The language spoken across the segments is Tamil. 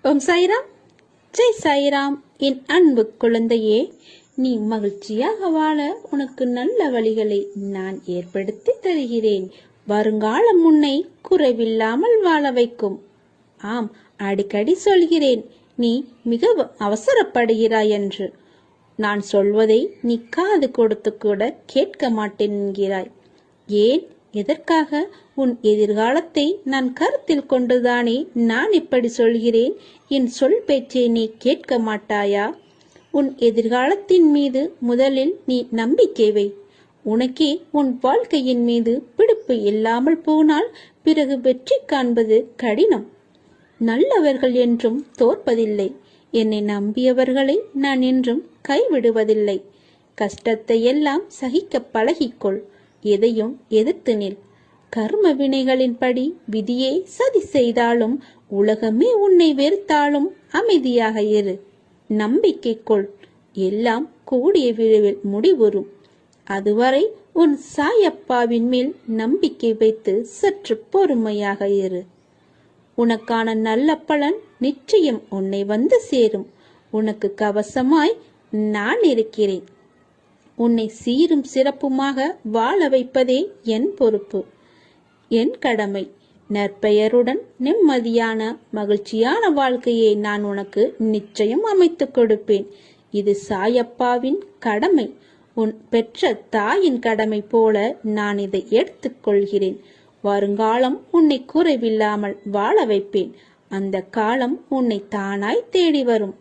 ஓம் சாய்ராம், ஜெய் சாய்ராம். என் அன்பு குழந்தையே, நீ மகிழ்ச்சியாக வாழ உனக்கு நல்ல வழிகளை நான் ஏற்படுத்தி தருகிறேன். வருங்காலம் உன்னை குறைவில்லாமல் வாழ வைக்கும். ஆம், அடிக்கடி சொல்கிறேன், நீ மிக அவசரப்படுகிறாய் என்று. நான் சொல்வதை நீ காது கொடுத்து கூட கேட்க மாட்டேன் என்கிறாய். ஏன், எதற்காக? உன் எதிர்காலத்தை நான் கருத்தில் கொண்டுதானே நான் இப்படி சொல்கிறேன். என் சொல் பேச்சை நீ கேட்க மாட்டாயா? உன் எதிர்காலத்தின் மீது முதலில் நீ நம்பிக்கை வை. உனக்கே உன் வாழ்க்கையின் மீது பிடிப்பு இல்லாமல் போனால் பிறகு வெற்றி காண்பது கடினம். நல்லவர்கள் என்றும் தோற்பதில்லை. என்னை நம்பியவர்களை நான் என்றும் கைவிடுவதில்லை. கஷ்டத்தை எல்லாம் சகிக்க பழகிக்கொள். எதையும் எதிர்த்து நில். கர்ம வினைகளின்படி விதியை சதி செய்தாலும் உலகமே உன்னை வெறுத்தாலும் அமைதியாக இரு. நம்பிக்கை கொள். எல்லாம் கூடிய விரைவில் முடிவுறும். அதுவரை உன் சாயப்பாவின் மேல் நம்பிக்கை வைத்து சற்று பொறுமையாக இரு. உனக்கான நல்ல பலன் நிச்சயம் உன்னை வந்து சேரும். உனக்கு கவசமாய் நான் இருக்கிறேன். உன்னை சீரும் சிறப்புமாக வாழ வைப்பதே என் பொறுப்பு, என் கடமை. நற்பெயருடன் நிம்மதியான மகிழ்ச்சியான வாழ்க்கையை நான் உனக்கு நிச்சயம் அமைத்துக் கொடுப்பேன். இது சாயப்பாவின் கடமை. உன் பெற்ற தாயின் கடமை போல நான் இதை எடுத்துக்கொள்கிறேன். வருங்காலம் உன்னை குறைவில்லாமல் வாழ வைப்பேன். அந்த காலம் உன்னை தானாய் தேடி வரும்.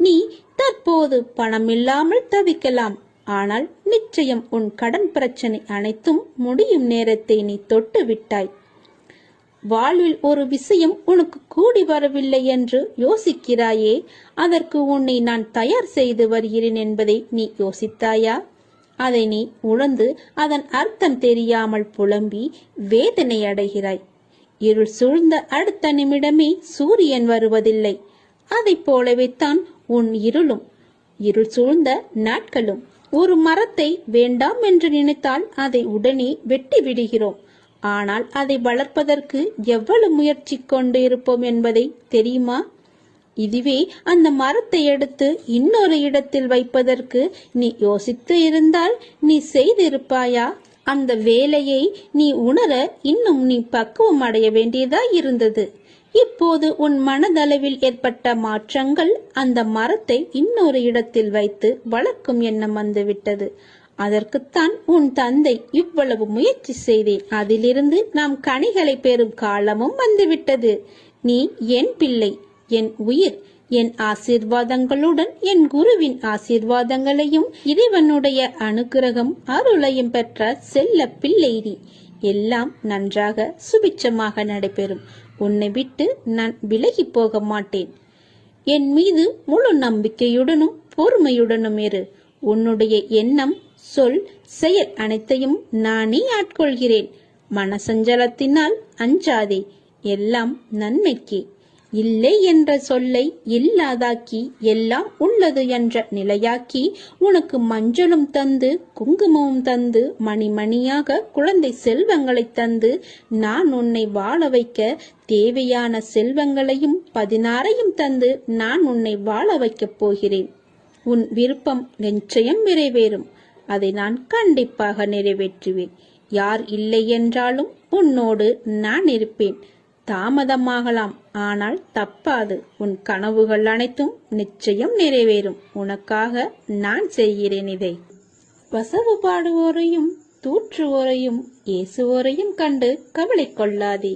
நீ தற்போது பணமில்லாமல் தவிக்கலாம். ஆனால் நிச்சயம் உன் கடன் பிரச்சனை அனைத்தும் முடியும் நேரத்தை நீ தொட்டு விட்டாய். வாழ்வில் ஒரு விஷயம் உனக்கு கூடி வரவில்லை என்று யோசிக்கிறாயே, அதற்கு உன்னை நான் தயார் செய்து வருகிறேன் என்பதை நீ யோசித்தாயா? அதை நீ உணர்ந்து அதன் அர்த்தம் தெரியாமல் புலம்பி வேதனை அடைகிறாய். இருள் சூழ்ந்த அடுத்த நிமிடமே சூரியன் வருவதில்லை. அதை போலவே தான் உன் இருள் சூழ்ந்த நாட்களும். ஒரு மரத்தை வேண்டாம் என்று நினைத்தால் அதை உடனே வெட்டி விடுகிறோம். ஆனால் அதை வளர்ப்பதற்கு எவ்வளவு முயற்சி கொண்டு இருப்போம் என்பதை தெரியுமா? இதுவே அந்த மரத்தை எடுத்து இன்னொரு இடத்தில் வைப்பதற்கு நீ யோசித்து இருந்தால் நீ செய்திருப்பாயா? அந்த வேலையை நீ உணர இன்னும் நீ பக்குவம் அடைய வேண்டியதா இருந்தது. இப்போது உன் மனதளவில் ஏற்பட்ட மாற்றங்கள் அந்த மரத்தை இன்னொரு இடத்தில் வைத்து வளர்க்கும் எண்ணம் வந்துவிட்டது. அதற்குத்தான் உன் தந்தை இவ்வளவு முயற்சி செய்தேன். அதிலிருந்து நாம் கனிகளை பெறும் காலமும் வந்துவிட்டது. நீ என் பிள்ளை, என் உயிர். என் ஆசீர்வாதங்களுடன் என் குருவின் ஆசீர்வாதங்களையும் இறைவனுடைய அனுகிரகம் அருளையும் பெற்ற செல்ல பிள்ளை நீ. எல்லாம் நன்றாக சுபிட்சமாக நடைபெறும். உன்னை விட்டு நான் விலகி போக மாட்டேன். என் மீது முழு நம்பிக்கையுடனும் பொறுமையுடனும் இரு. உன்னுடைய எண்ணம், சொல், செயல் அனைத்தையும் நானே ஆட்கொள்கிறேன். மனசஞ்சலத்தினால் அஞ்சாதே. எல்லாம் நன்மைக்கு. இல்லை என்ற சொல்லை இல்லாதாக்கி எல்லாம் உள்ளது என்ற நிலையாக்கி உனக்கு மஞ்சளும் தந்து குங்குமமும் தந்து மணிமணியாக குழந்தை செல்வங்களை தந்து நான் உன்னை வாழ வைக்க தேவையான செல்வங்களையும் 16ஐயும் தந்து நான் உன்னை வாழ வைக்கப் போகிறேன். உன் விருப்பம் நிச்சயம் நிறைவேறும். அதை நான் கண்டிப்பாக நிறைவேற்றுவேன். யார் இல்லை என்றாலும் உன்னோடு நான் இருப்பேன். தாமதமாகலாம், ஆனால் தப்பாது. உன் கனவுகள் அனைத்தும் நிச்சயம் நிறைவேறும். உனக்காக நான் செய்கிறேன் இதை. வசவு பாடுவோரையும் தூற்றுவோரையும் ஏசுவோரையும் கண்டு கவலை கொள்ளாதே.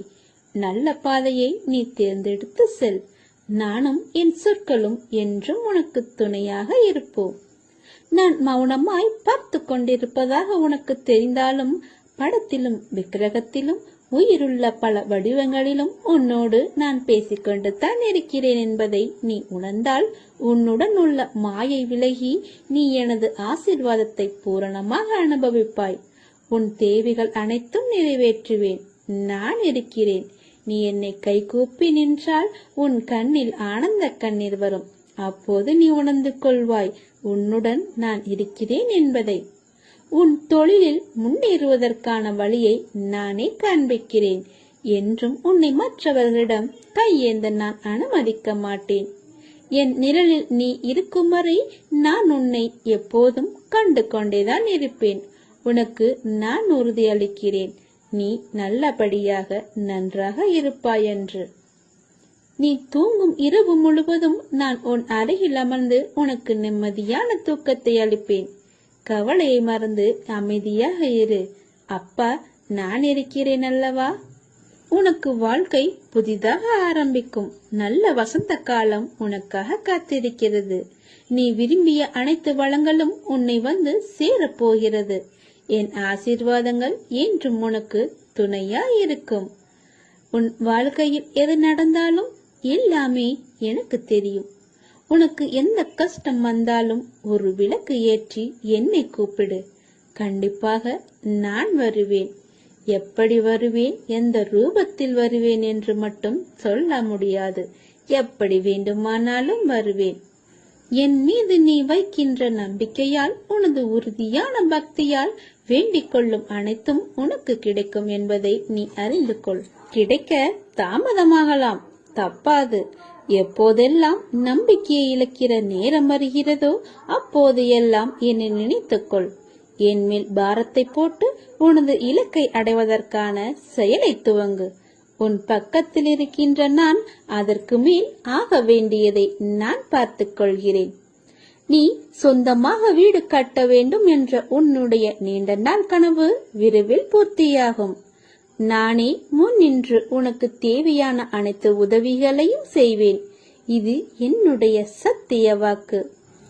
நல்ல பாதையை நீ தேர்ந்தெடுத்து செல். நானும் என் சொற்களும் என்றும் உனக்கு துணையாக இருப்போம். நான் மௌனமாய் பார்த்து கொண்டிருப்பதாக உனக்கு தெரிந்தாலும் படத்திலும் விக்கிரகத்திலும் உயிருள்ள பல வடிவங்களிலும் உன்னோடு நான் பேசிக்கொண்டு தான் இருக்கிறேன் என்பதை நீ உணர்ந்தால் உன்னுடன் உள்ள மாயை விலகி நீ எனது ஆசீர்வாதத்தை பூரணமாக அனுபவிப்பாய். உன் தேவைகள் அனைத்தும் நிறைவேற்றுவேன். நான் இருக்கிறேன். நீ என்னை கைகூப்பி நின்றால் உன் கண்ணில் ஆனந்த கண்ணீர் வரும். அப்போது நீ உணர்ந்து கொள்வாய் உன்னுடன் நான் இருக்கிறேன் என்பதை. உன் தொழிலில் முன்னேறுவதற்கான வழியை நானே காண்பிக்கிறேன். என்றும் உன்னை மற்றவர்களிடம் கையேந்த நான் அனுமதிக்க மாட்டேன். என் நிழலில் நீ இருக்கும் வரை நான் உன்னை எப்போதும் கண்டு கொண்டேதான் இருப்பேன். உனக்கு நான் உறுதியளிக்கிறேன், நீ நல்லபடியாக நன்றாக இருப்பாய் என்று. நீ தூங்கும் இரவு முழுவதும் நான் உன் அருகில் அமர்ந்து உனக்கு நிம்மதியான தூக்கத்தை அளிப்பேன். கவலையை மறந்து அமைதியாக இரு. அப்பா நான் இருக்கிறேன் அல்லவா? உனக்கு வாழ்க்கை புதிதாக ஆரம்பிக்கும். நல்ல வசந்த காலம் உனக்காக காத்திருக்கிறது. நீ விரும்பிய அனைத்து வளங்களும் உன்னை வந்து சேரப்போகிறது. என் ஆசீர்வாதங்கள் என்றும் உனக்கு துணையா இருக்கும். உன் வாழ்க்கையில் எது நடந்தாலும் எல்லாமே எனக்கு தெரியும். உனக்கு எந்த கஷ்டம் வந்தாலும் ஒரு விளக்கு ஏற்றி என்னை கூப்பிடு. கண்டிப்பாக நான் வருவேன். எப்படி வருவேன், எந்த ரூபத்தில் வருவேன் என்று மட்டும் சொல்ல முடியாது. எப்படி வேண்டுமானாலும் வருவேன். என் மீது நீ வைக்கின்ற நம்பிக்கையால், உனது உறுதியான பக்தியால் வேண்டிக் கொள்ளும் அனைத்தும் உனக்கு கிடைக்கும் என்பதை நீ அறிந்து கொள். கிடைக்க தாமதமாகலாம், தப்பாது. எப்போதெல்லாம் நம்பிக்கையை இழக்கிற நேரம் வருகிறதோ அப்போது எல்லாம் என்னை நினைத்துக்கொள். என் மேல் பாரத்தை போட்டு உனது இலக்கை அடைவதற்கான செயலை துவங்கு. உன் பக்கத்தில் இருக்கின்ற நான் அதற்கு மேல் ஆக வேண்டியதை நான் பார்த்துக் கொள்கிறேன். நீ சொந்தமாக வீடு கட்ட வேண்டும் என்ற உன்னுடைய நீண்ட நாள் கனவு விரைவில் பூர்த்தியாகும். நானே முன் நின்று உனக்கு தேவையான அனைத்து உதவிகளையும் செய்வேன். இது என்னுடைய சத்திய வாக்கு.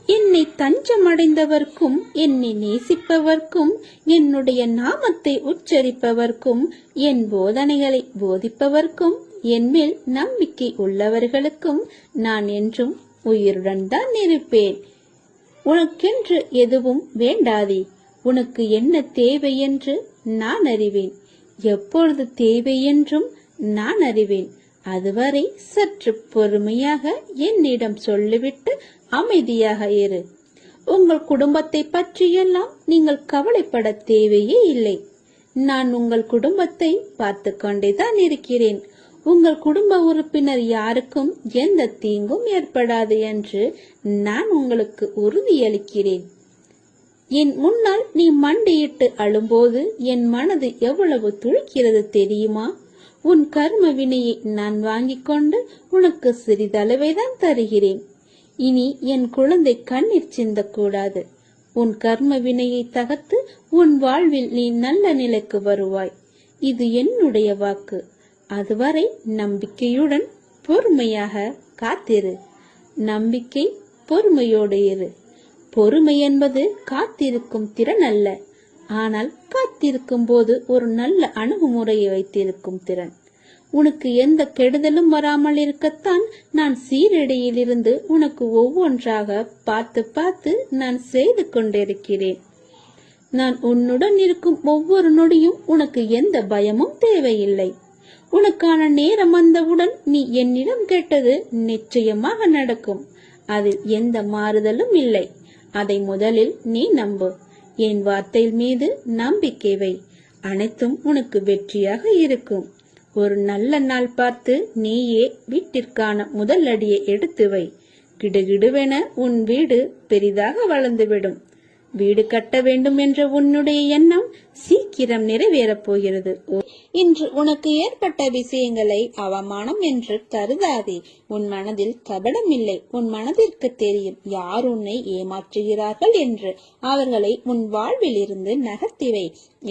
என்னை தஞ்சமடைந்தவர்க்கும், என்னை நேசிப்பவர்க்கும், என்னுடைய நாமத்தை உச்சரிப்பவர்க்கும், என் போதனைகளை போதிப்பவர்க்கும், என் மேல் நம்பிக்கை உள்ளவர்களுக்கும் நான் என்றும் உயிருடன் தான் இருப்பேன். உனக்கென்று எதுவும் வேண்டாதே. உனக்கு என்ன தேவை என்று நான் அறிவேன். எப்பொழுது தேவை என்றும் நான் அறிவேன். அதுவரை சற்று பொறுமையாக என்னிடம் சொல்லிவிட்டு அமைதியாக இரு. உங்கள் குடும்பத்தை பற்றியெல்லாம் நீங்கள் கவலைப்பட தேவையே இல்லை. நான் உங்கள் குடும்பத்தை பார்த்து கொண்டேதான் இருக்கிறேன். உங்கள் குடும்ப உறுப்பினர் யாருக்கும் எந்த தீங்கும் ஏற்படாது என்று நான் உங்களுக்கு உறுதியளிக்கிறேன். என் முன்னால் நீ மண்டியிட்டு அழும்போது என் மனது எவ்வளவு துடிக்கிறது தெரியுமா? உன் கர்ம வினையை நான் வாங்கிக் கொண்டு உனக்கு சிறிதளவைதான் தருகிறேன். இனி என் குழந்தை கண்ணீர் சிந்தக்கூடாது. உன் கர்ம வினையை தகர்த்து உன் வாழ்வில் நீ நல்ல நிலைக்கு வருவாய். இது என்னுடைய வாக்கு. அதுவரை நம்பிக்கையுடன் பொறுமையாக காத்திரு. நம்பிக்கை பொறுமையோடு இரு. பொறுமை என்பது காத்திருக்கும் திறன் அல்ல, ஆனால் காத்திருக்கும் போது ஒரு நல்ல அணுகுமுறையை வைத்திருக்கும் திறன். உனக்கு எந்த கெடுதலும் வராமல் இருக்கத்தான் நான் சீரடியிலிருந்து உனக்கு ஒவ்வொன்றாக பார்த்து பார்த்து நான் செய்து கொண்டிருக்கிறேன். நான் உன்னுடன் இருக்கும் ஒவ்வொரு நொடியும் உனக்கு எந்த பயமும் தேவையில்லை. உனக்கான நேரம் வந்தவுடன் நீ என்னிடம் கேட்டது நிச்சயமாக நடக்கும். அதில் எந்த மாறுதலும் இல்லை. அதை முதலில் நீ நம்பு. என் வார்த்தையில் மீது நம்பிக்கை வை. அனைத்தும் உனக்கு வெற்றியாக இருக்கும். ஒரு நல்ல நாள் பார்த்து நீயே வீட்டிற்கான முதல் அடியை எடுத்து வை. கிடுகிடுவென உன் வீடு பெரிதாக வளர்ந்துவிடும். வீடு கட்ட வேண்டும் என்ற உன்னுடைய எண்ணம் சீக்கிரம் நிறைவேறப் போகிறது. இன்று உனக்கு ஏற்பட்ட விஷயங்களை அவமானம் என்று கருதாதே. உன் மனதில் கபடம் இல்லை. உன் மனதிற்கு தெரியும் யார் உன்னை ஏமாற்றுகிறார்கள் என்று. அவர்களை உன் வாழ்வில் இருந்து நகர்த்திவை.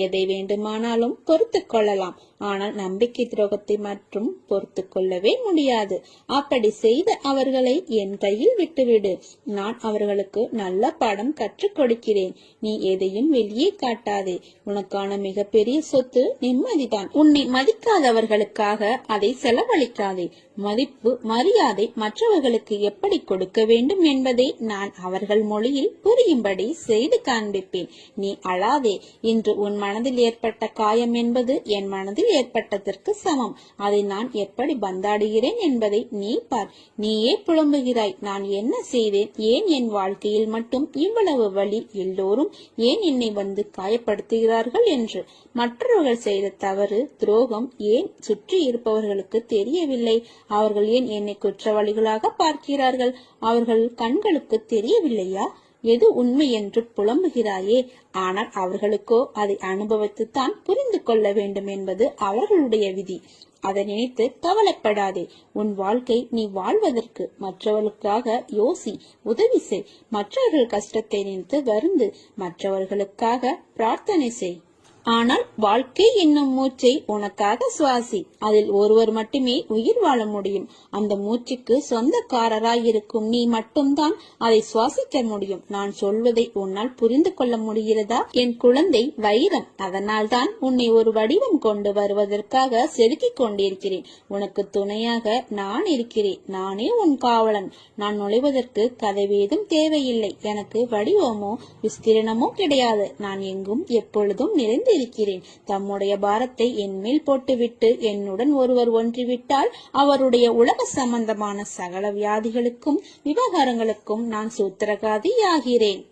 எதை வேண்டுமானாலும் பொறுத்து கொள்ளலாம், ஆனால் நம்பிக்கை துரோகத்தை மட்டும் பொறுத்து கொள்ளவே முடியாது. அப்படி செய்த அவர்களை என் கையில் விட்டுவிடு. நான் அவர்களுக்கு நல்ல பாடம் கற்றுக் கொடுக்கிறேன். நீ எதையும் வெளியே காட்டாதே. உனக்கான மிகப்பெரிய சொத்து நிம்மதிதான். உன்னை மதிக்காதவர்களுக்காக அதை செலவழிக்காதே. மதிப்பு மரியாதை மற்றவர்களுக்கு எப்படி கொடுக்க வேண்டும் என்பதை நான் அவர்கள் மொழியில் புரியும்படி செய்து காண்பிப்பேன். நீ அழாதே. இன்று உன் மனதில் ஏற்பட்ட காயம் என்பது என் மனதில் ஏற்பட்டதற்கு சமம். அதை நான் எப்படி பந்தாடுகிறேன் என்பதை நீ பார். நீயே புலம்புகிறாய், நான் என்ன செய்தேன், ஏன் என் வாழ்க்கையில் மட்டும் இவ்வளவு வலி, எல்லோரும் ஏன் என்னை வந்து காயப்படுத்துகிறார்கள் என்று. மற்றவர்கள் செய்த தவறு துரோகம் ஏன் சுற்றி இருப்பவர்களுக்கு தெரியவில்லை? அவர்கள் ஏன் என்னை குற்றவாளிகளாக பார்க்கிறார்கள்? அவர்கள் கண்களுக்கு தெரியவில்லையா? எது உண்மை என்று புலம்புகிறாயே, ஆனால் அவர்களுக்கோ அதை அனுபவித்துத்தான் புரிந்து கொள்ள வேண்டும் என்பது அவர்களுடைய விதி. அதை நினைத்து கவலைப்படாதே. உன் வாழ்க்கை நீ வாழ்வதற்கு மற்றவர்களுக்காக யோசி, உதவி செய். மற்றவர்கள் கஷ்டத்தை நினைத்து வருந்து, மற்றவர்களுக்காக பிரார்த்தனை செய். ஆனால் வாழ்க்கை என்னும் மூச்சை உனக்காக சுவாசி. அதில் ஒருவர் மட்டுமே உயிர் வாழ முடியும். அந்த மூச்சுக்கு சொந்தக்காரராயிருக்கும் நீ மட்டும்தான் அதை சுவாசிக்க முடியும். நான் சொல்வதை உன்னால் புரிந்து கொள்ள முடிகிறதா? என் குழந்தை வைரம், அதனால் தான் உன்னை ஒரு வடிவம் கொண்டு வருவதற்காக செதுக்கிக் கொண்டிருக்கிறேன். உனக்கு துணையாக நான் இருக்கிறேன். நானே உன் காவலன். நான் நுழைவதற்கு கதவேதும் தேவையில்லை. எனக்கு வடிவமோ விஸ்தீரணமோ கிடையாது. நான் எங்கும் எப்பொழுதும் நிறைந்து இருக்கிறேன். தம்முடைய பாரத்தை என் மேல் போட்டுவிட்டு என்னுடன் ஒருவர் ஒன்றிவிட்டால் அவருடைய உலக சம்பந்தமான சகல வியாதிகளுக்கும் விவகாரங்களுக்கும் நான் சூத்திரகாதியாகிறேன்.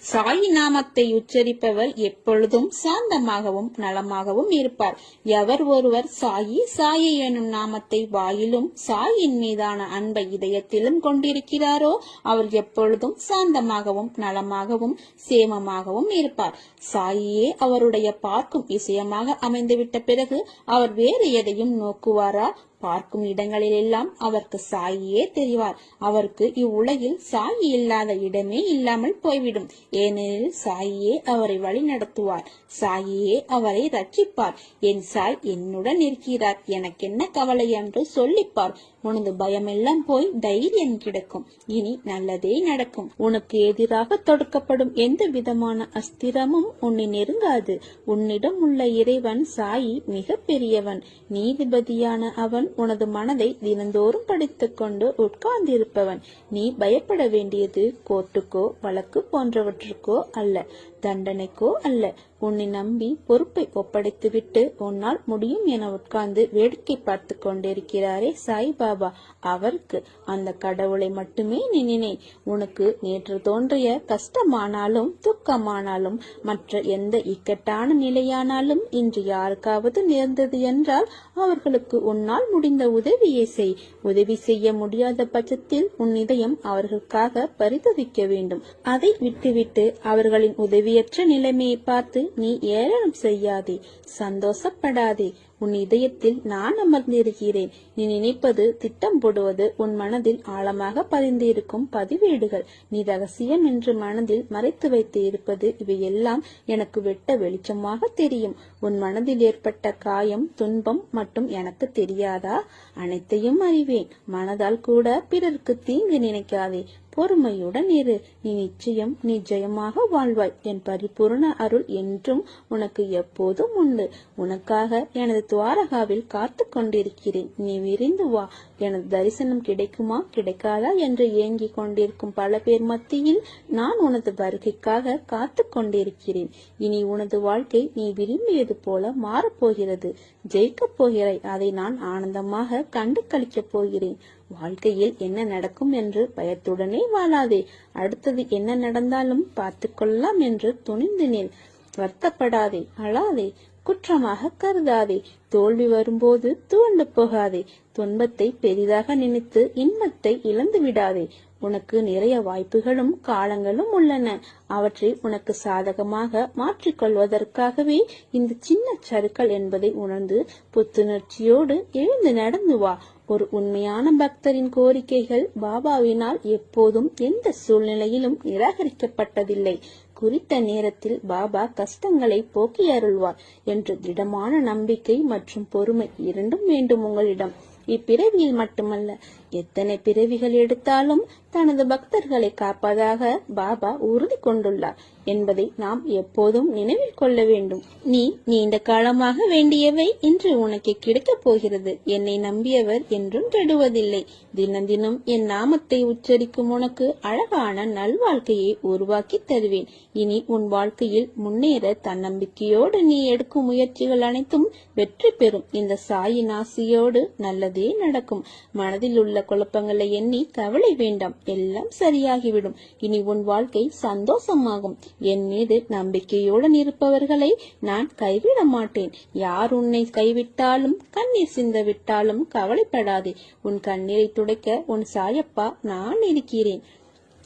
சாயி நாமத்தை உச்சரிப்பவர் எப்பொழுதும் சாந்தமாகவும் நலமாகவும் இருப்பார். எவர் ஒருவர் சாயி சாயி எனும் நாமத்தை வாயிலும் சாயின் மீதான அன்பை இதயத்திலும் கொண்டிருக்கிறாரோ அவர் எப்பொழுதும் சாந்தமாகவும் நலமாகவும் சேமமாகவும் இருப்பார். சாயியே அவருடைய பார்க்கும் விஷயமாக அமைந்துவிட்ட பிறகு அவர் வேறு எதையும் நோக்குவாரா? பார்க்கும் இடங்களிலெல்லாம் அவருக்கு சாயியே தெரிவார். அவருக்கு இவ்வுலகில் சாயி இல்லாத இடமே இல்லாமல் போய்விடும். ஏனெனில் சாயியே அவரை வழி நடத்துவார். சாயியே அவரை ரட்சிப்பார். என் சாய் என்னுடன் இருக்கிறார், எனக்கென்ன கவலை என்று சொல்லிப்பார். உனது பயமெல்லாம் போய் தைரியம் கிடைக்கும். இனி நல்லதே நடக்கும். உனக்கு எதிராக தொடுக்கப்படும் எந்த விதமான அஸ்திரமும் உன்னை நெருங்காது. உன்னிடம் உள்ள இறைவன் சாயி மிக பெரியவன். நீதிபதியான அவன் உனது மனதை தினந்தோறும் படித்துக் கொண்டு உட்கார்ந்திருப்பவன். நீ பயப்பட வேண்டியது கோர்ட்டுக்கோ வழக்கு போன்றவற்றுக்கோ அல்ல, தண்டனைக்கோ அல்ல. உன்னை நம்பி பொறுப்பை ஒப்படைத்துவிட்டு உன்னால் முடியும் என உட்கார்ந்து வேடிக்கை பார்த்து கொண்டிருக்கிறாரே சாய்பாபா, அவருக்கு அந்த கடவுளை மட்டுமே நினை. உனக்கு நேற்று தோன்றிய கஷ்டமானாலும் துக்கமானாலும் மற்ற எந்த இக்கட்டான நிலையானாலும் இன்று யாருக்காவது நேர்ந்தது என்றால் அவர்களுக்கு உன்னால் முடிந்த உதவியை செய். உதவி செய்ய முடியாத பட்சத்தில் உன் இதயம் அவர்களுக்காக பரிதவிக்க வேண்டும். அதை விட்டுவிட்டு அவர்களின் உதவியற்ற நிலைமையை பார்த்து நீ ஏளனம் செய்யாதே, சந்தோஷப்படாதே. உன் இதயத்தில் நான் அமர்ந்திருக்கிறேன். நீ நினைப்பது, திட்டம் போடுவது உன் மனதில் ஆழமாக பதிந்திருக்கும் பதிவேடுகள். நீ ரகசியம் என்று மனதில் மறைத்து வைத்து இருப்பது இவையெல்லாம் எனக்கு வெட்ட வெளிச்சமாக தெரியும். உன் மனதில் ஏற்பட்ட காயம், துன்பம் மட்டும் எனக்கு தெரியாதா? அனைத்தையும் அறிவேன். மனதால் கூட பிறருக்கு தீங்கு நினைக்காதே. பொறுமையுடன் இரு. நீ நிச்சயம் நீ ஜெயமாக வாழ்வாய். என் பரிபூர்ண அருள் என்றும் உனக்கு எப்போதும் உண்டு. உனக்காக எனது துவாரகாவில் காத்து கொண்டிருக்கிறேன். நீ விரைந்து வா. எனது தரிசனம் கிடைக்குமா கிடைக்காதா என்று ஏங்கிக் கொண்டிருக்கும் பல பேர் மத்தியில் நான் உனது வருகைக்காக காத்து கொண்டிருக்கிறேன். இனி உனது வாழ்க்கை நீ விரும்பியது போல மாறப்போகிறது. ஜெயிக்கப் போகிறாய். அதை நான் ஆனந்தமாக கண்டு கழிக்கப் போகிறேன். வாழ்க்கையில் என்ன நடக்கும் என்று பயத்துடனே வாழாதே. அடுத்தது என்ன நடந்தாலும் பார்த்து கொள்ளலாம் என்று துணிந்து நில். வருத்தப்படாதே, அழாதே, குற்றமாக கருதாதே. தோல்வி வரும்போது துவண்டு போகாதே. துன்பத்தை பெரிதாக நினைத்து இன்பத்தை இழந்து விடாதே. உனக்கு நிறைய வாய்ப்புகளும் காலங்களும் உள்ளன. அவற்றை உனக்கு சாதகமாக மாற்றிக்கொள்வதற்காகவே இந்த சின்ன சறுக்கல் என்பதை உணர்ந்து புத்துணர்ச்சியோடு எழுந்து நடந்து வா. ஒரு உண்மையான பக்தரின் கோரிக்கைகள் பாபாவினால் எப்போதும் எந்த சூழ்நிலையிலும் நிராகரிக்கப்பட்டதில்லை. குறித்த நேரத்தில் பாபா கஷ்டங்களை போக்கி அருள்வார் என்று திடமான நம்பிக்கை மற்றும் பொறுமை இரண்டும் வேண்டும் உங்களிடம். இப்பிறவியில் மட்டுமல்ல, எத்தனை பிறவிகள் எடுத்தாலும் தனது பக்தர்களை காப்பதாக பாபா உறுதி கொண்டுள்ளார் என்பதை நாம் எப்போதும் நினைவில் கொள்ள வேண்டும். நீ நீண்ட காலமாக வேண்டியவை இன்று உனக்கு கிடைக்கப் போகிறது. என்னை நம்பியவர் என்றும் கெடுவதில்லை. தினம் தினம் என் நாமத்தை உச்சரிக்கும் உனக்கு அழகான நல்வாழ்க்கையை உருவாக்கி தருவேன். இனி உன் வாழ்க்கையில் முன்னேற தன்னம்பிக்கையோடு நீ எடுக்கும் முயற்சிகள் அனைத்தும் வெற்றி பெறும். இந்த சாயின் ஆசியோடு நல்லதே நடக்கும். மனதில் உள்ள நல்ல குழப்பங்களை எண்ணி கவலை வேண்டாம், எல்லாம் சரியாகிவிடும். இனி உன் வாழ்க்கை சந்தோஷமாகும். என் மீது நம்பிக்கையுடன் இருப்பவர்களை நான் கைவிட மாட்டேன். யார் உன்னை கைவிட்டாலும் கண்ணீர் சிந்த விட்டாலும் கவலைப்படாதே. உன் கண்ணீரை துடைக்க உன் சாயப்பா நான் இருக்கிறேன்.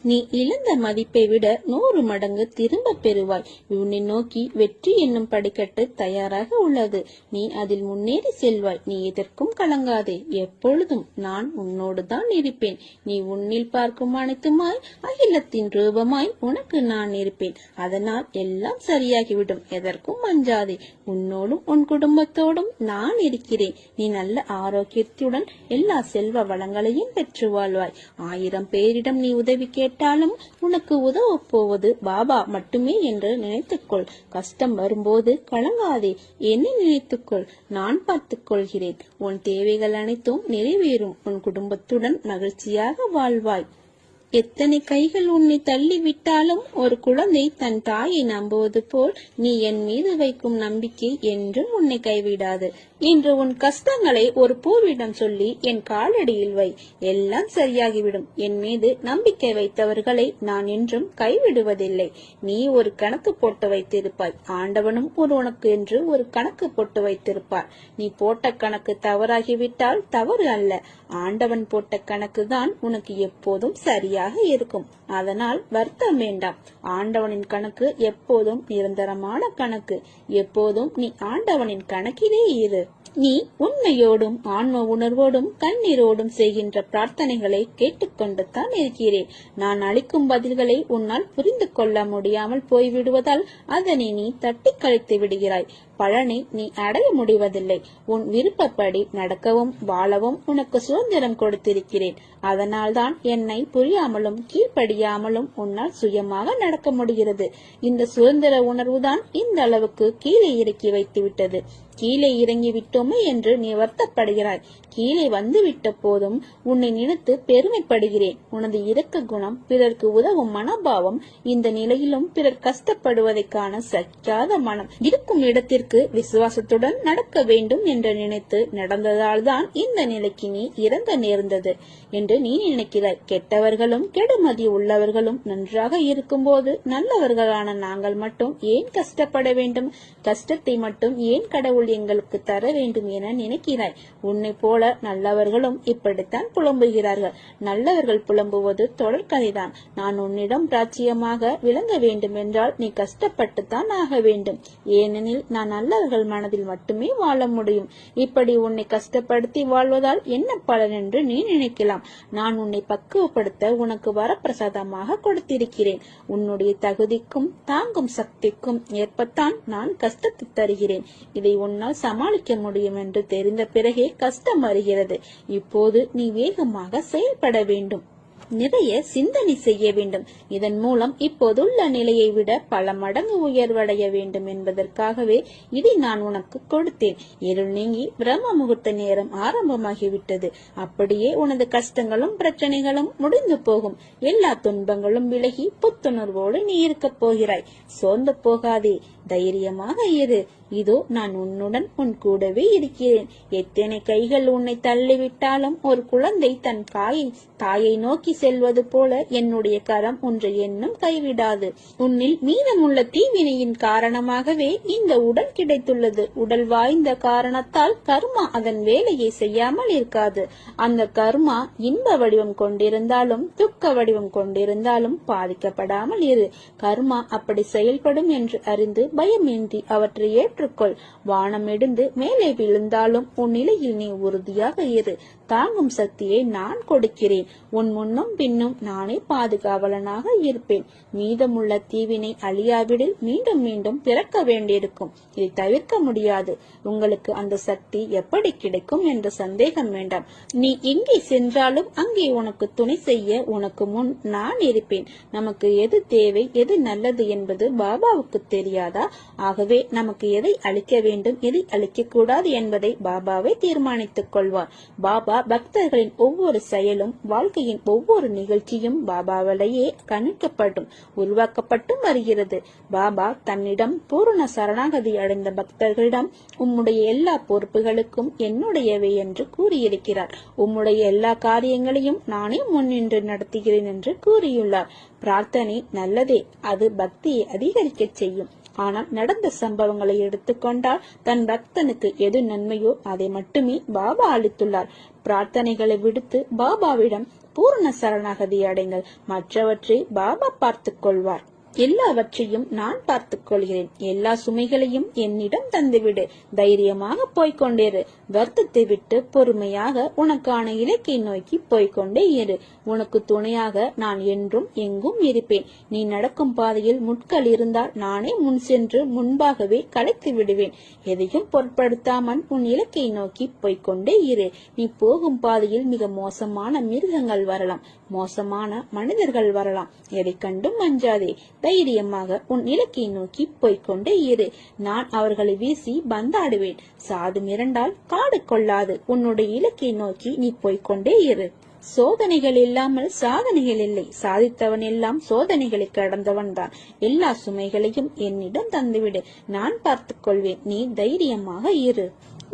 நீ இழந்த மதிப்பை விட 100 மடங்கு திரும்ப பெறுவாய். உன்னை நோக்கி வெற்றி என்னும் படிக்கட்டு தயாராக உள்ளது. நீ அதில் முன்னேறி செல்வாய். நீ எதற்கும் கலங்காதே. எப்பொழுதும் நான் உன்னோடு தான் இருப்பேன். நீ உன்னில் பார்க்கும் அனைத்துமாய் அகிலத்தின் ரூபமாய் உனக்கு நான் இருப்பேன். அதனால் எல்லாம் சரியாகிவிடும். எதற்கும் அஞ்சாதே. உன்னோடும் உன் குடும்பத்தோடும் நான் இருக்கிறேன். நீ நல்ல ஆரோக்கியத்துடன் எல்லா செல்வ வளங்களையும் பெற்று வாழ்வாய். 1000 பேரிடம் நீ உதவி கேட்டாலும் உனக்கு உதவ போவது பாபா மட்டுமே என்று நினைத்துக்கொள். கஷ்டம் வரும்போது கலங்காதே. என்னை நினைத்துக்கொள். நான் பார்த்துக் கொள்கிறேன். உன் தேவைகள் அனைத்தும் நிறைவேறும். உன் குடும்பத்துடன் மகிழ்ச்சியாக வாழ்வாய். எத்தனை கைகள் உன்னை தள்ளி விட்டாலும் ஒரு குழந்தை தன் தாயை நம்புவது போல் நீ என் மீது வைக்கும் நம்பிக்கை என்றும் உன்னை கைவிடாது. இன்று உன் கஷ்டங்களை ஒரு பூவிடம் சொல்லி என் காலடியில் வை. எல்லாம் சரியாகிவிடும். என் மீது நம்பிக்கை வைத்தவர்களை நான் என்றும் கைவிடுவதில்லை. நீ ஒரு கணக்கு போட்டு வைத்திருப்பாய். ஆண்டவனும் உனக்கு என்று ஒரு கணக்கு போட்டு வைத்திருப்பார். நீ போட்ட கணக்கு தவறாகிவிட்டால் தவறு அல்ல. ஆண்டவன் போட்ட கணக்கு தான் உனக்கு எப்போதும் சரியாக இருக்கும். அதனால் வருத்தம் வேண்டாம். ஆண்டவனின் கணக்கு எப்போதும் நிரந்தரமான கணக்கு. எப்போதும் நீ ஆண்டவனின் கணக்கிலே இரு. நீ உண்மையோடும் ஆன்ம உணர்வோடும் கண்ணீரோடும் செய்கின்ற பிரார்த்தனைகளை கேட்டுக்கொண்டு தான் இருக்கிறேன். நான் அளிக்கும் பதில்களை உன்னால் புரிந்து கொள்ள முடியாமல் போய்விடுவதால் அதனை நீ தட்டி கழித்து விடுகிறாய். பலனை நீ அடைய முடிவதில்லை. உன் விருப்பப்படி நடக்கவும் வாழவும் உனக்கு சுதந்திரம் கொடுத்திருக்கிறேன். அதனால்தான் என்னை புரியாமலும் கீழ்ப்படியாமலும் உன்னால் சுயமாக நடக்க முடிகிறது. இந்த சுதந்திர உணர்வுதான் இந்த அளவுக்கு கீழே இறக்கி வைத்து விட்டது. கீழே இறங்கி விட்டோமே என்று நீ வருத்தப்படுகிறாய். கீழே வந்து விட்ட போதும் உன்னை நினைத்து பெருமைப்படுகிறேன். உனது இரக்க குணம், பிறர்க்கு உதவும் மனோபாவம், இந்த நிலையிலும் பிறர் கஷ்டப்படுவதை காண சகிக்காத மனம் இருக்கும் இடத்திற்கு விசுவாசத்துடன் நடக்க வேண்டும் என்று நினைத்து நடந்ததால் தான் இந்த நிலைக்கு நீ இறங்க நேர்ந்தது என்று நீ நினைக்கிறாய். கெட்டவர்களும் கெடுமதி உள்ளவர்களும் நன்றாக இருக்கும் போது நல்லவர்களான நாங்கள் மட்டும் ஏன் கஷ்டப்பட வேண்டும்? கஷ்டத்தை மட்டும் ஏன் கடவுள் எங்களுக்கு தர வேண்டும் என நினைக்கிறாய். உன்னை போல நல்லவர்களும் இப்படித்தான் புலம்புகிறார்கள். நல்லவர்கள் புலம்புவது தொடர்கதைதான். நான் உன்னிடம் ராஜ்யமாக விளங்க வேண்டும் என்றால் நீ கஷ்டப்பட்டுத்தான் ஆக வேண்டும். ஏனெனில் நான் நல்லவர்கள் மனதில் மட்டுமே வாழ முடியும். இப்படி உன்னை கஷ்டப்படுத்தி வாழ்வதால் என்ன பலன் என்று நீ நினைக்கலாம். நான் உன்னை பக்குவப்படுத்த உனக்கு வரப்பிரசாதமாக கொடுத்திருக்கிறேன். உன்னுடைய தகுதிக்கும் தாங்கும் சக்திக்கும் ஏற்பத்தான் நான் கஷ்டத்தை தருகிறேன். இதை உன்னால் சமாளிக்க முடியும் என்று தெரிந்த பிறகே கஷ்டம் வருகிறது. இப்போது நீ வேகமாக செயல்பட வேண்டும். நிறைய சிந்தனை செய்ய வேண்டும். இதன் மூலம் இப்போதுள்ள நிலையை விட பல மடங்கு உயர்வடைய வேண்டும் என்பதற்காகவே இதை நான் உனக்கு கொடுத்தேன். இருள் நீங்கி பிரம்ம முகூர்த்த நேரம் ஆரம்பமாகிவிட்டது. அப்படியே உனது கஷ்டங்களும் பிரச்சனைகளும் முடிந்து போகும். எல்லா துன்பங்களும் விலகி புத்துணர்வோடு நீ இருக்க போகிறாய். சோர்ந்து போகாதே. தைரியமாக இரு. இதோ நான் உன்னுடன் உன் கூடவே இருக்கிறேன். எத்தனை கைகள் உன்னை தள்ளிவிட்டாலும் ஒரு குழந்தை தன் தாயை நோக்கி செல்வது போல என்னுடைய கரம் ஒன்றை என்னும் கைவிடாது. உன்னில் மீதமுள்ள தீவினையின் காரணமாகவே இந்த உடல் கிடைத்துள்ளது. உடல் வாய்ந்த காரணத்தால் கர்மா அதன் வேலையை செய்யாமல் இருக்காது. அந்த கர்மா இன்ப வடிவம் கொண்டிருந்தாலும் துக்க வடிவம் கொண்டிருந்தாலும் பாதிக்கப்படாமல் இரு. கர்மா அப்படி செயல்படும் என்று அறிந்து பயமின்றி அவற்றை ஏற்றுக்கொள். வானம் எடுந்து மேலே விழுந்தாலும் உன் நிலையில் நீ உறுதியாக இரு. தாங்கும் சக்தியை நான் கொடுக்கிறேன். உன் முன்னும் பின்னும் நானே பாதுகாவலனாக இருப்பேன். மீதமுள்ள தீவினை அழியாவிடில் மீண்டும் மீண்டும் பிறக்க வேண்டியிருக்கும். இதை தவிர்க்க முடியாது. உங்களுக்கு அந்த சக்தி எப்படி கிடைக்கும் என்ற சந்தேகம் வேண்டாம். நீ எங்கே சென்றாலும் அங்கே உனக்கு துணை செய்ய உனக்கு முன் நான் இருப்பேன். நமக்கு எது தேவை, எது நல்லது என்பது பாபாவுக்கு தெரியாதா? ஆகவே நமக்கு எதை அளிக்க வேண்டும், எதை அளிக்க கூடாது என்பதை பாபாவே தீர்மானித்துக் கொள்வார். பாபா பாபா பக்தர்களின் ஒவ்வொரு செயலும் வாழ்க்கையின் ஒவ்வொரு நிகழ்ச்சியும் பாபாவிலேயே கணிக்கப்பட்டும் உருவாக்கப்பட்டும் வருகிறது. பாபா தன்னிடம் பூரண சரணாகதி அடைந்த பக்தர்களிடம் உம்முடைய எல்லா பொறுப்புகளுக்கும் என்னுடையவை என்று கூறியிருக்கிறார். உம்முடைய எல்லா காரியங்களையும் நானே முன்னின்று நடத்துகிறேன் என்று கூறியுள்ளார். பிரார்த்தனை நல்லதே, அது பக்தியை அதிகரிக்க செய்யும். ஆனால் நடந்த சம்பவங்களை எடுத்துக்கொண்டால் தன் பக்தனுக்கு எது நன்மையோ அதை மட்டுமே பாபா அளித்துள்ளார். பிரார்த்தனைகளை விடுத்து பாபாவிடம் பூரண சரணாகதி அடைங்கள். மற்றவற்றை பாபா பார்த்துக் கொள்வார். எல்லாவற்றையும் நான் பார்த்துக் கொள்கிறேன். எல்லா சுமைகளையும் என்னிடம் தந்துவிடு. தைரியமாக போய்கொண்டேரு. வருத்தத்தை விட்டு பொறுமையாக உனக்கான இலக்கை நோக்கி போய்கொண்டே இரு. உனக்கு துணையாக நான் என்றும் எங்கும் இருப்பேன். நீ நடக்கும் பாதையில் முட்கள் இருந்தால் நானே முன் சென்று முன்பாகவே கலைத்து விடுவேன். எதையும் பொருட்படுத்தாமல் உன் இலக்கை நோக்கி போய்கொண்டே இரு. நீ போகும் பாதையில் மிக மோசமான மிருகங்கள் வரலாம், மோசமான மனிதர்கள் வரலாம். எதை கண்டும் அஞ்சாதே. தைரியமாக உன் இலக்கை நோக்கி போய்கொண்டே இரு. நான் அவர்களை வீசி பந்தாடுவேன். சாது மிரண்டால் காடு கொள்ளாது. உன்னுடைய இலக்கை நோக்கி நீ போய்கொண்டே இரு. சோதனைகள் இல்லாமல் சாதனைகள் இல்லை. சாதித்தவன் எல்லாம் சோதனைகளை கடந்தவன் தான். எல்லா சுமைகளையும் என்னிடம் தந்துவிடு. நான் பார்த்துக் கொள்வேன். நீ தைரியமாக இரு.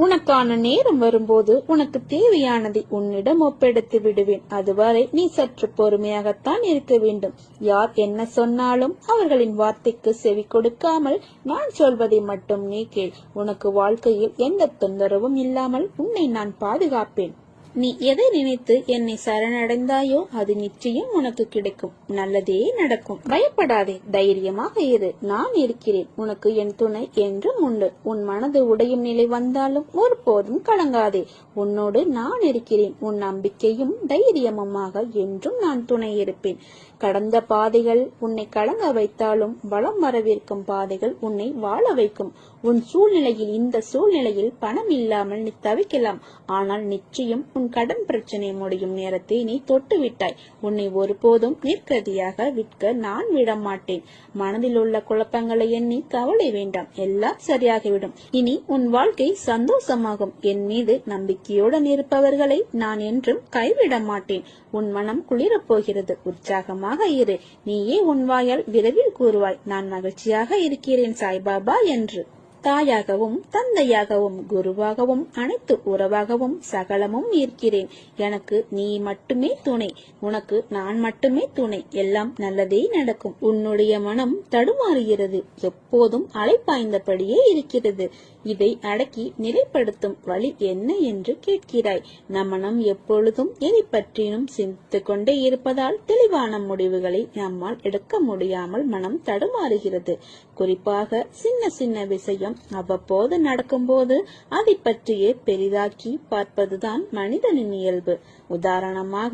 உனக்கான நேரம் வரும்போது உனக்கு தேவையானதை உன்னிடம் ஒப்படைத்து விடுவேன். அதுவரை நீ சற்று பொறுமையாகத்தான் இருக்க வேண்டும். யார் என்ன சொன்னாலும் அவர்களின் வார்த்தைக்கு செவி கொடுக்காமல் நான் சொல்வதை மட்டும் நீ கேள். உனக்கு வாழ்க்கையில் எந்த தொந்தரவும் இல்லாமல் உன்னை நான் பாதுகாப்பேன். நீ எதை நினைத்து என்னை சரணடைந்தாயோ அது நிச்சயம் உனக்கு கிடைக்கும். நல்லதே நடக்கும். பயப்படாதே, தைரியமாக இரு. நான் இருக்கிறேன். உனக்கு என் துணை என்றும் உண்டு. உன் மனது உடையும் நிலை வந்தாலும் ஒருபோதும் கலங்காதே. உன்னோடு நான் இருக்கிறேன். உன் நம்பிக்கையும் தைரியமுமாக என்றும் நான் துணை இருப்பேன். கடந்த பாதைகள் உன்னை கலங்க வைத்தாலும் வளம் வரவிருக்கும் பாதைகள் உன்னை வாழ வைக்கும். உன் சூழ்நிலையில் இந்த சூழ்நிலையில் பணம் இல்லாமல் நீ தவிக்கலாம். ஆனால் நிச்சயம் உன் கடன் பிரச்சனை முடியும் நேரத்தை நீ தொட்டு விட்டாய். உன்னை ஒருபோதும் நிர்கதியாக விற்க நான் விட மாட்டேன். மனதில் உள்ள குழப்பங்களை எண்ணி கவலை வேண்டாம். எல்லாம் சரியாகிவிடும். இனி உன் வாழ்க்கை சந்தோஷமாகும். என் மீது நம்பிக்கையுடன் இருப்பவர்களை நான் என்றும் கைவிட மாட்டேன். உன் மனம் குளிரப் போகிறது. உற்சாகமாக இரு. நீயே உன் வாயால் விரைவில் கூறுவாய், நான் மகிழ்ச்சியாக இருக்கிறேன் சாய்பாபா என்று. தாயாகவும் தந்தையாகவும் குருவாகவும் அனைத்து உறவாகவும் சகலமும் இருக்கிறேன். எனக்கு நீ மட்டுமே துணை. உனக்கு நான் மட்டுமே துணை. எல்லாம் நல்லதே நடக்கும். உன்னுடைய மனம் தடுமாறுகிறது. எப்போதும் அலைப்பாய்ந்தபடியே இருக்கிறது. இதை அடக்கி நிலைப்படுத்தும் வழி என்ன என்று கேட்கிறாய். நம் மனம் எப்பொழுதும் எதை பற்றியும் சிந்தித்துக் கொண்டே இருப்பதால் தெளிவான முடிவுகளை நம்மால் எடுக்க முடியாமல் மனம் தடுமாறுகிறது. குறிப்பாக சின்ன சின்ன விஷயம் அவ்வப்போது நடக்கும்போது அதை பற்றியே பெரிதாக்கி பார்ப்பதுதான் மனிதனின் இயல்பு. உதாரணமாக,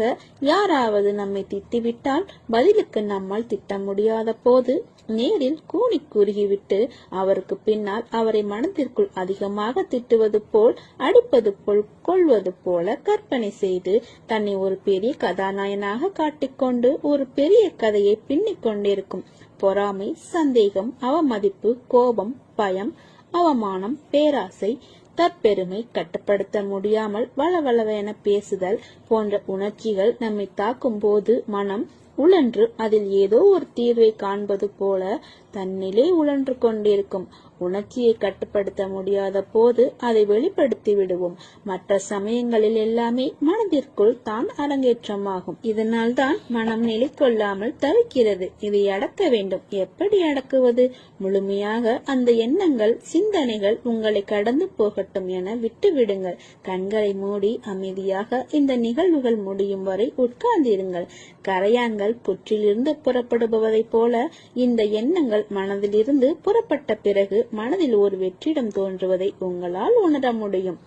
யாராவது நம்மை திட்டிவிட்டால் பதிலுக்கு நம்மால் திட்ட முடியாத போது நேரில் கூனி குறுகிவிட்டு அவருக்கு பின்னால் அவரை மனதிற்குள் அதிகமாக திட்டுவது போல், அடிப்பது போல், கொள்வது போல கற்பனை செய்து தன்னை ஒரு பெரிய கதாநாயகனாக காட்டிக்கொண்டு ஒரு பெரிய கதையை பின்னிக் கொண்டிருக்கும் பொறாமை, சந்தேகம், அவமதிப்பு, கோபம், பயம், அவமானம், பேராசை, தற்பெருமை, கட்டுப்படுத்த முடியாமல் வளவளவென பேசுதல் போன்ற உணர்ச்சிகள் நம்மை தாக்கும் போது மனம் உழன்று அதில் ஏதோ ஒரு தீர்வை காண்பது போல தன்னிலே உழன்று கொண்டிருக்கும். உணர்ச்சியை கட்டுப்படுத்த முடியாத போது அதை வெளிப்படுத்தி விடுவோம். மற்ற சமயங்களில் எல்லாமே மனதிற்குள் தான் அரங்கேற்றமாகும். இதனால் தான் மனம் நிலை கொள்ளாமல் தவிக்கிறது. இதை அடக்க வேண்டும். எப்படி அடக்குவது? முழுமையாக அந்த எண்ணங்கள், சிந்தனைகள் உங்களை கடந்து போகட்டும் என விட்டு விடுங்கள். கண்களை மூடி அமைதியாக இந்த நிகழ்வுகள் முடியும் வரை உட்கார்ந்திருங்கள். கரையான்கள் புற்றிலிருந்து புறப்படுபவதைப் போல இந்த எண்ணங்கள் மனதிலிருந்து புறப்பட்ட பிறகு மனதில் ஒரு வெற்றிடம் தோன்றுவதை உங்களால் உணர முடியும்.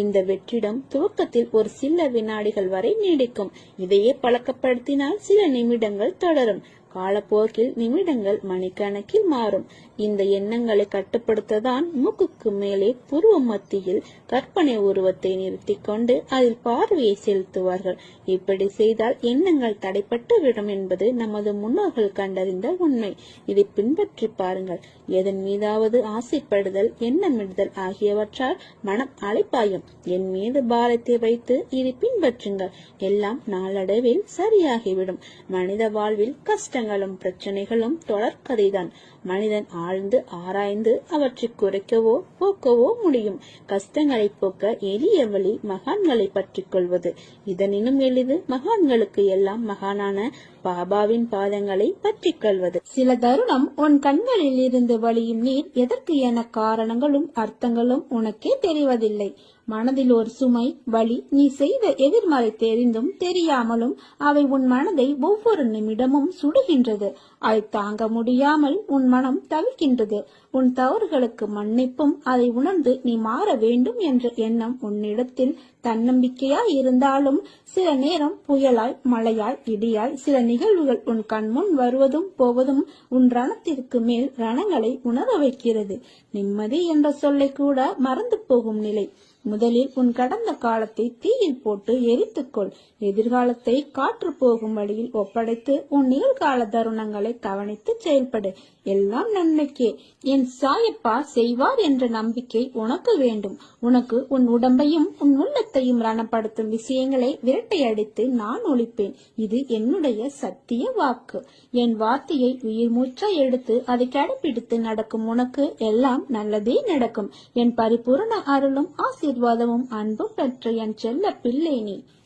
இந்த வெற்றிடம் துவக்கத்தில் ஒரு சில வினாடிகள் வரை நீடிக்கும். இதையே பழக்கப்படுத்தினால் சில நிமிடங்கள் தொடரும். காலப்போக்கில் நிமிடங்கள் மணிக்கணக்கில் மாறும். இந்த எண்ணங்களை கட்டுப்படுத்ததான் மூக்குக்கு மேலே புருவ மத்தியில் கற்பனை உருவத்தை நிறுத்தி கொண்டு அதில் பார்வையை செலுத்துவார்கள். இப்படி செய்தால் எண்ணங்கள் தடைப்பட்டு விடும் என்பது நமது முன்னோர்கள் கண்டறிந்த உண்மை. இதை பின்பற்றி பாருங்கள். எதன் மீதாவது ஆசைப்படுதல், எண்ணமிடுதல் ஆகியவற்றால் மனம் அலைப்பாயும். என் மீது பாரத்தை வைத்து இதை பின்பற்றுங்கள். எல்லாம் நாளடைவில் சரியாகிவிடும். மனித வாழ்வில் கஷ்டங்களும் பிரச்சனைகளும் தொடர்கதைதான். மனிதன் ஆழ்ந்து ஆராய்ந்து அவற்றை குறைக்கவோ போக்கவோ முடியும். கஷ்டங்களை போக்க எளிய வழி மகான்களை பற்றி கொள்வது. இதனினும் எளிது மகான்களுக்கு எல்லாம் மகானான பாபாவின் பாதங்களை பற்றி கொள்வது. சில தருணம் உன் கண்களில் இருந்து வழியும் நீர் எதற்கு என காரணங்களும் அர்த்தங்களும் உனக்கே தெரிவதில்லை. மனதில் ஒரு சுமை, வலி, நீ செய்த எதிர்மறை தெரிந்தும் தெரியாமலும் அவை உன் மனதை ஒவ்வொரு நிமிடமும் சுடுகின்றது. அதை தாங்க முடியாமல் உன் மனம் தவிக்கின்றது. உன் தவறுகளுக்கு மன்னிப்பும் அதை உணர்ந்து நீ மாற வேண்டும் என்ற எண்ணம் உன்னிடத்தில் தன்னம்பிக்கையாய் இருந்தாலும் சில நேரம் புயலாய், மழையாய், இடியாய் சில நிகழ்வுகள் உன் கண்முன் வருவதும் போவதும் உன் ரணத்திற்கு மேல் ரணங்களை உணர வைக்கிறது. நிம்மதி என்ற சொல்லை கூட மறந்து போகும் நிலை. முதலில் உன் கடந்த காலத்தை தீயில் போட்டு எரித்துக்கொள். எதிர்காலத்தை காற்று போகும் வழியில் ஒப்படைத்து உன் நிகழ்கால தருணங்களை கவனித்து செயல்படு. எல்லாம் நன்மைக்கே. என் சாயப்பா செய்வார் என்ற நம்பிக்கை உனக்கு வேண்டும். உனக்கு உன் உடம்பையும் உன் உள்ளத்தையும் ரணப்படுத்தும் விஷயங்களை விரட்டை அடித்து நான் ஒழிப்பேன். இது என்னுடைய சத்திய வாக்கு. என் வார்த்தையை உயிர் மூச்சா எடுத்து அதை கடைபிடித்து நடக்கும் உனக்கு எல்லாம் நல்லதே நடக்கும். என் பரிபூரண அருளும் ஆசீர்வாதமும் அன்பும் பெற்ற என் செல்ல பிள்ளை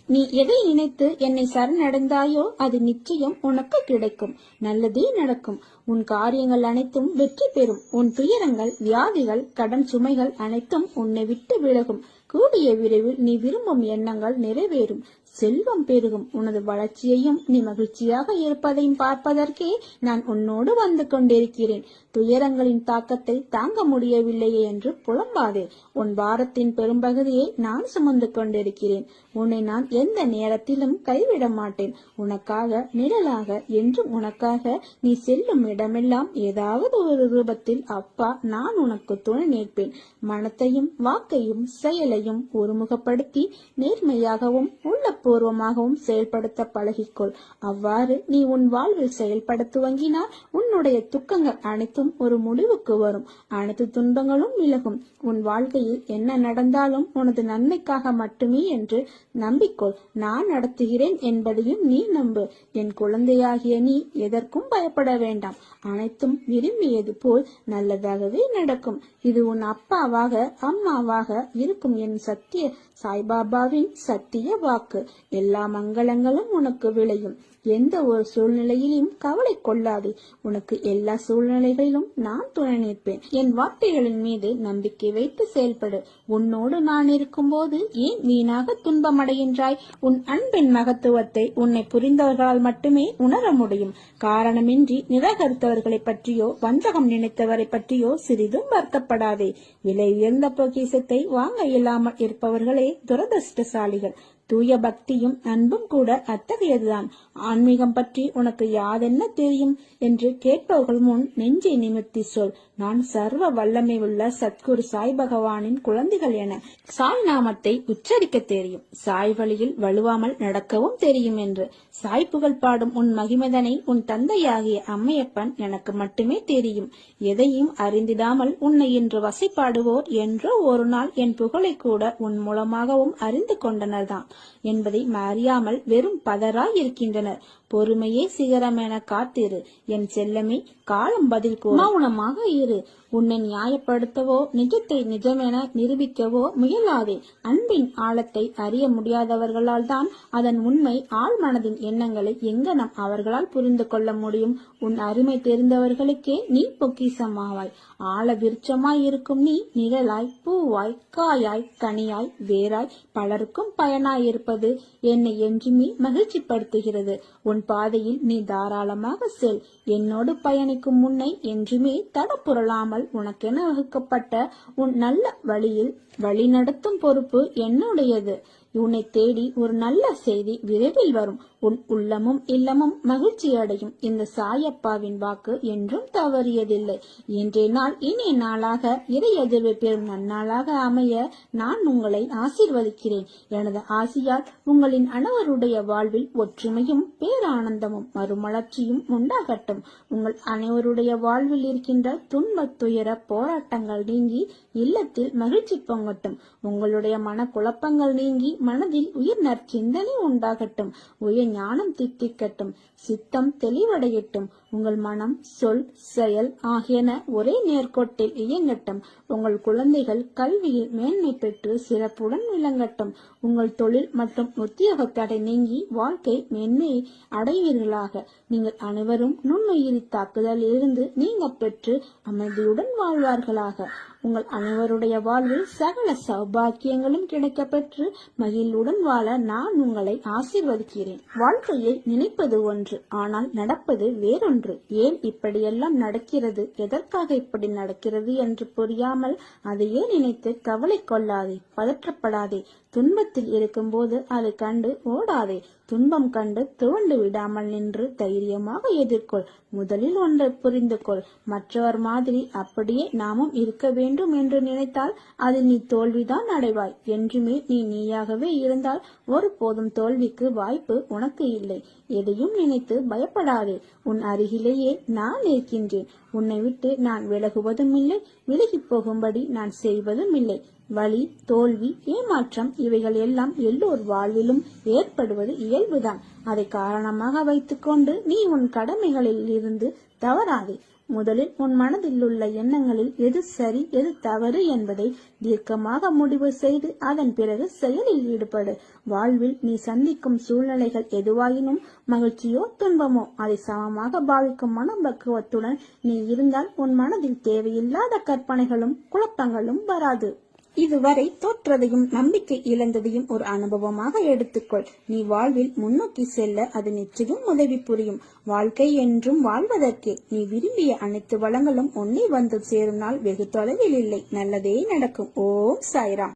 நீ எதை நினைத்து என்னை சரணடைந்தாயோ அது நிச்சயம் உனக்கு கிடைக்கும். நல்லதே நடக்கும். உன் காரியங்கள் அனைத்தும் வெற்றி பெறும். உன் துயரங்கள், வியாதிகள், கடன் சுமைகள் அனைத்தும் உன்னை விட்டு விலகும். கூடிய விரைவில் நீ விரும்பும் எண்ணங்கள் நிறைவேறும். செல்வம் பெருகும். உனது வளர்ச்சியையும் நீ மகிழ்ச்சியாக இருப்பதையும் பார்ப்பதற்கே நான் உன்னோடு வந்து கொண்டிருக்கிறேன். துயரங்களின் தாக்கத்தை தாங்க முடியவில்லையே என்று புலம்பாதே. உன் பாரத்தின் பெரும்பகுதியை நான் சுமந்து கொண்டிருக்கிறேன். உன்னை நான் எந்த நேரத்திலும் கைவிட மாட்டேன். உனக்காக நிழலாக என்றும் உனக்காக நீ செல்லும் இடமெல்லாம் ஏதாவது ஒரு ரூபத்தில் அப்பா நான் உனக்கு துணை நிற்பேன். மனத்தையும் வாக்கையும் செயலையும் ஒருமுகப்படுத்தி நேர்மையாகவும் உள்ளபூர்வமாகவும் செயல்படுத்த பழகிக்கொள். அவ்வாறு நீ உன் வாழ்வில் செயல்பட துவங்கினால் உன்னுடைய துக்கங்கள் அனைத்தும் ஒரு முடிவுக்கு வரும். அனைத்து துன்பங்களும் விலகும். உன் வாழ்க்கையில் என்ன நடந்தாலும் உனது நன்மைக்காக மட்டுமே என்று நம்பிக்கொள். நான் நடத்துகிறேன் என்பதையும் நீ நம்பு. என் குழந்தையாகிய நீ எதற்கும் பயப்பட வேண்டாம். அனைத்தும் விரும்பியது போல் நல்லதாகவே நடக்கும். இது உன் அப்பாவாக அம்மாவாக இருக்கும் என் சத்திய சாய்பாபாவின் சத்திய வாக்கு. எல்லா மங்களங்களும் உனக்கு விளையும். எந்த ஒரு சூழ்நிலையிலும் கவலை கொள்ளாதே. உனக்கு எல்லா சூழ்நிலைகளிலும் நான் துணை நிற்பேன். என் வார்த்தைகளின் மீது நம்பிக்கை வைத்து செயல்படு. உன்னோடு நான் இருக்கும் போது ஏன் வீணாக துன்பமடைகின்றாய்? உன் அன்பின் மகத்துவத்தை உன்னை புரிந்தவர்களால் மட்டுமே உணர முடியும். காரணமின்றி நிராகரித்தவர்களை பற்றியோ வஞ்சகம் நினைத்தவரை பற்றியோ சிறிதும் வருத்தப்படாதே. விலை உயர்ந்த பொக்கிஷத்தை வாங்க இயலாமல் இருப்பவர்களே துரதிருஷ்டசாலிகள். தூய பக்தியும் அன்பும் கூட அத்தகையதுதான். ஆன்மீகம் பற்றி உனக்கு யாதென்ன தெரியும் என்று கேட்பவர்கள் முன் நெஞ்சை நிமிர்த்தி சொல். நான் சர்வ வல்லமை உள்ள சத்குரு சாய் பகவானின் குழந்தைகள் என. சாய் நாமத்தை உச்சரிக்க தெரியும். சாய் வழியில் வலுவாமல் நடக்கவும் தெரியும் என்று. சாய் புகழ் பாடும் உன் மகிமதனை உன் தந்தையாகிய அம்மையப்பன் எனக்கு மட்டுமே தெரியும். எதையும் அறிந்திடாமல் உன்னை இன்று வசைப்பாடுவோர் என்றோ ஒரு நாள் என் புகழை கூட உன் மூலமாகவும் அறிந்து கொண்டனர்தான் என்பதை அறியாமல் வெறும் பதராய் இருக்கின்றனர். பொறுமையே சிகரம் என காத்திரு என் செல்லமே. காலம் பதில் கூற மௌனமாக இரு. உன்னை நியாயப்படுத்தவோ நிஜத்தை நிஜமென நிரூபிக்கவோ முயலாதே. அன்பின் ஆழத்தை அறிய முடியாதவர்களால் தான் அதன் உண்மை ஆழ் மனதின் எண்ணங்களை எங்கனம் அவர்களால் புரிந்து கொள்ள முடியும்? உன் அருமை தெரிந்தவர்களுக்கே நீ பொக்கிசமாவாய். ஆழ விருட்சமாய் இருக்கும் நீ நிழலாய், பூவாய், காயாய், கனியாய், வேராய் பலருக்கும் பயனாய் இருப்பது என்னை என்றுமே மகிழ்ச்சி படுத்துகிறது. உன் பாதையில் நீ தாராளமாக செல். என்னோடு பயணிக்கும் முன்னை என்றுமே தடப்புரளாமல் உனக்கென வகுக்கப்பட்ட உன் நல்ல வழியில் வழி நடத்தும் பொறுப்பு என்னுடையது. உன்னை தேடி ஒரு நல்ல செய்தி விரைவில் வரும். உன் உள்ளமும் இல்லமும் மகிழ்ச்சி அடையும். இந்த சாயப்பாவின் வாக்கு என்றும் தவறியதில்லை. இன்றைய நாள் இனிய நாளாக இறை எதிர்வு பெறும் நன்னாளாக அமைய நான் உங்களை ஆசீர்வதிக்கிறேன். எனது ஆசியால் உங்களின் அனைவருடைய வாழ்வில் ஒற்றுமையும் பேரானந்தமும் மறுமலர்ச்சியும் உண்டாகட்டும். உங்கள் அனைவருடைய வாழ்வில் இருக்கின்ற துன்பத் துயர போராட்டங்கள் நீங்கி இல்லத்தில் மகிழ்ச்சி பொங்கட்டும். உங்களுடைய மனக்குழப்பங்கள் நீங்கி மனதில் உயிர் நற்சிந்தனை உண்டாகட்டும். உயர் ஞானம் தித்திக்கட்டும். சித்தம் தெளிவடையட்டும். உங்கள் மனம், சொல், செயல் ஆகியன ஒரே நேர்கோட்டில் இயங்கட்டும். உங்கள் குழந்தைகள் கல்வியில் மேன்மை பெற்று சிறப்புடன் விளங்கட்டும். உங்கள் தொழில் மற்றும் உத்தியோக தடை நீங்கி வாழ்க்கை மேன்மையை அடைவீர்களாக. நீங்கள் அனைவரும் நுண்ணுயிரி தாக்குதலில் இருந்து நீங்க பெற்று அமைதியுடன் வாழ்வார்களாக. உங்கள் அனைவருடைய வாழ்வில் சகல சௌபாக்கியங்களும் கிடைக்க பெற்று மகிழ்வுடன் வாழ நான் உங்களை ஆசீர்வதிக்கிறேன். வாழ்க்கையை நினைப்பது ஒன்று, ஆனால் நடப்பது வேறொன்று. ஏன் இப்படியெல்லாம் நடக்கிறது, எதற்காக இப்படி நடக்கிறது என்று புரியாமல் அதையே நினைத்து கவலை கொள்ளாதே, பதற்றப்படாதே. துன்பத்தில் இருக்கும்போது அதை கண்டு ஓடாதே. துன்பம் கண்டு துவண்டு விடாமல் நின்று தைரியமாக எதிர்கொள். முதலில் ஒன்றை புரிந்து கொள். மற்றவர் மாதிரி அப்படியே நாமும் இருக்க வேண்டும் என்று நினைத்தால் அதில் நீ தோல்விதான் அடைவாய். என்றுமே நீ நீயாகவே இருந்தால் ஒருபோதும் தோல்விக்கு வாய்ப்பு உனக்கு இல்லை. எதையும் நினைத்து பயப்படாதே. உன் அருகிலேயே நான் இருக்கின்றேன். உன்னை விட்டு நான் விலகுவதும் இல்லை, விலகி போகும்படி நான் செய்வதும் இல்லை. வலி, தோல்வி, ஏமாற்றம் இவைகள் எல்லாம் எல்லோர் வாழ்விலும் ஏற்படுவது இயல்புதான். அதை காரணமாக வைத்துக்கொண்டு நீ உன் கடமைகளில் இருந்து தவறாதே. முதலில் உன் மனதில் உள்ள எண்ணங்களில் எது சரி எது தவறு என்பதை தீர்க்கமாக முடிவு செய்து அதன் பிறகு செயலில் ஈடுபடு. வாழ்வில் நீ சந்திக்கும் சூழ்நிலைகள் எதுவாயினும் மகிழ்ச்சியோ துன்பமோ அதை சமமாக பாவிக்கும் மனப்பக்குவத்துடன் நீ இருந்தால் உன் மனதில் தேவையில்லாத கற்பனைகளும் குழப்பங்களும் வராது. இதுவரை தோற்றதையும் நம்பிக்கை இழந்ததையும் ஒரு அனுபவமாக எடுத்துக்கொள். நீ வாழ்வில் முன்னோக்கி செல்ல அது நிச்சயம் உதவி புரியும். வாழ்க்கை என்றும் வாழ்வதற்கே. நீ விரும்பிய அனைத்து வளங்களும் உன்னை வந்து சேரும் நாள் வெகு தொலைவில் இல்லை. நல்லதே நடக்கும். ஓம் சாய்ராம்.